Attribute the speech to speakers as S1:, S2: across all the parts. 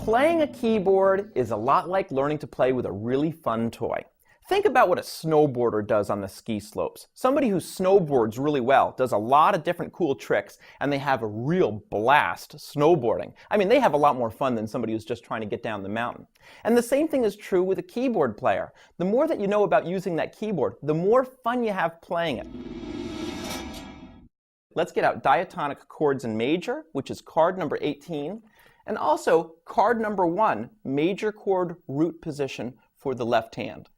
S1: Playing a keyboard is a lot like learning to play with a really fun toy. Think about what a snowboarder does on the ski slopes. Somebody who snowboards really well does a lot of different cool tricks, and they have a real blast snowboarding. I mean, they have a lot more fun than somebody who's just trying to get down the mountain. And the same thing is true with a keyboard player. The more that you know about using that keyboard, the more fun you have playing it. Let's get out Diatonic Chords in major, which is chord number 18, and also chord number 1, major chord root position for the left hand.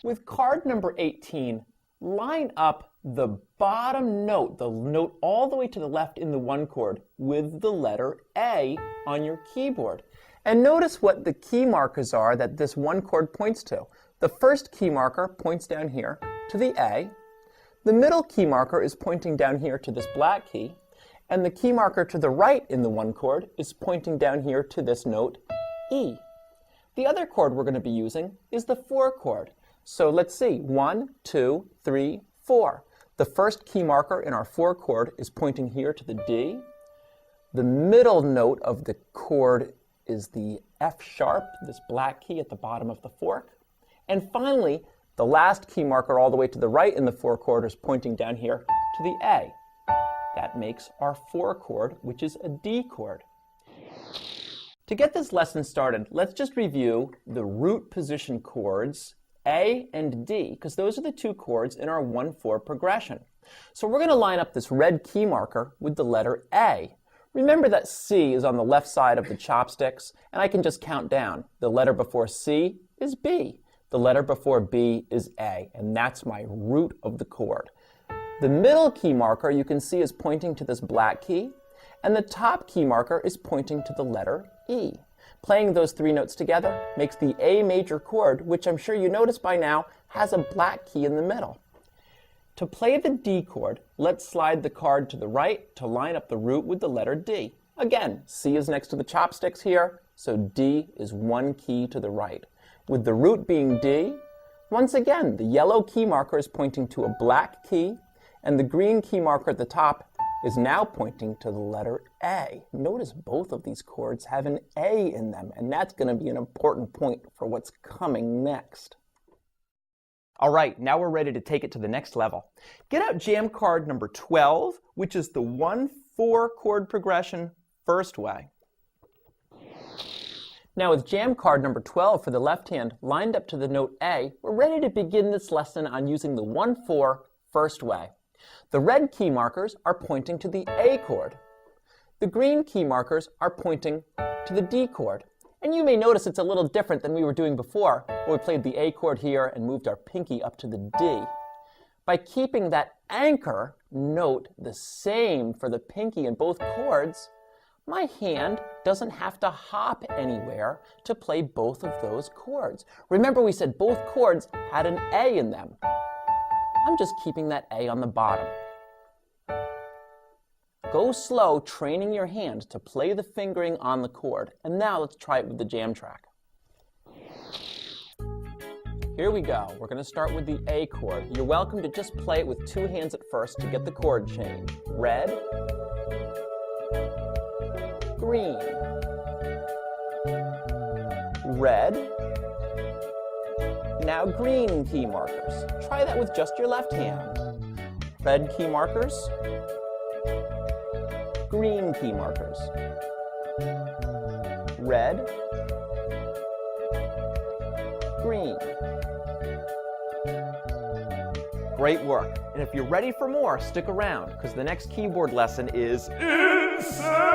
S1: With chord number 18, line up the bottom note, the note all the way to the left in the 1 chord, with the letter A on your keyboard. And notice what the key markers are that this 1 chord points to. The first key marker points down here to the A. The middle key marker is pointing down here to this black key. And the key marker to the right in the 1 chord is pointing down here to this note E. The other chord we're going to be using is the 4 chord. So let's see, 1, 2, 3, 4. The first key marker in our 4 chord is pointing here to the D. The middle note of the chord is the F sharp, this black key at the bottom of the fork. And finally, the last key marker all the way to the right in the 4 chord is pointing down here to the A. That makes our 4 chord, which is a D chord. To get this lesson started, let's just review the root position chords A and D, because those are the 2 chords in our 1-4 progression. So we're going to line up this red key marker with the letter A. Remember that C is on the left side of the chopsticks, and I can just count down. The letter before C is B. The letter before B is A, and that's my root of the chord. The middle key marker you can see is pointing to this black key, and the top key marker is pointing to the letter E. Playing those 3 notes together makes the A major chord, which I'm sure you noticed by now has a black key in the middle. To play the D chord, let's slide the card to the right to line up the root with the letter D. Again, C is next to the chopsticks here, so D is 1 key to the right. With the root being D, once again, the yellow key marker is pointing to a black key, and the green key marker at the top is now pointing to the letter A. Notice both of these chords have an A in them, and that's going to be an important point for what's coming next. All right, now we're ready to take it to the next level. Get out jam card number 12, which is the 1-4 chord progression first way. Now with jam card number 12 for the left hand lined up to the note A, we're ready to begin this lesson on using the 1-4 first way. The red key markers are pointing to the A chord. The green key markers are pointing to the D chord. And you may notice it's a little different than we were doing before, where we played the A chord here and moved our pinky up to the D. By keeping that anchor note the same for the pinky in both chords, my hand doesn't have to hop anywhere to play both of those chords. Remember, we said both chords had an A in them. I'm just keeping that A on the bottom. Go slow, training your hand to play the fingering on the chord. And now let's try it with the jam track. Here we go. We're going to start with the A chord. You're welcome to just play it with 2 hands at first to get the chord change. Red, green, red. Now green key markers. Try that with just your left hand. Red key markers, green key markers. Red, green. Great work. And if you're ready for more, stick around, because the next keyboard lesson is insane!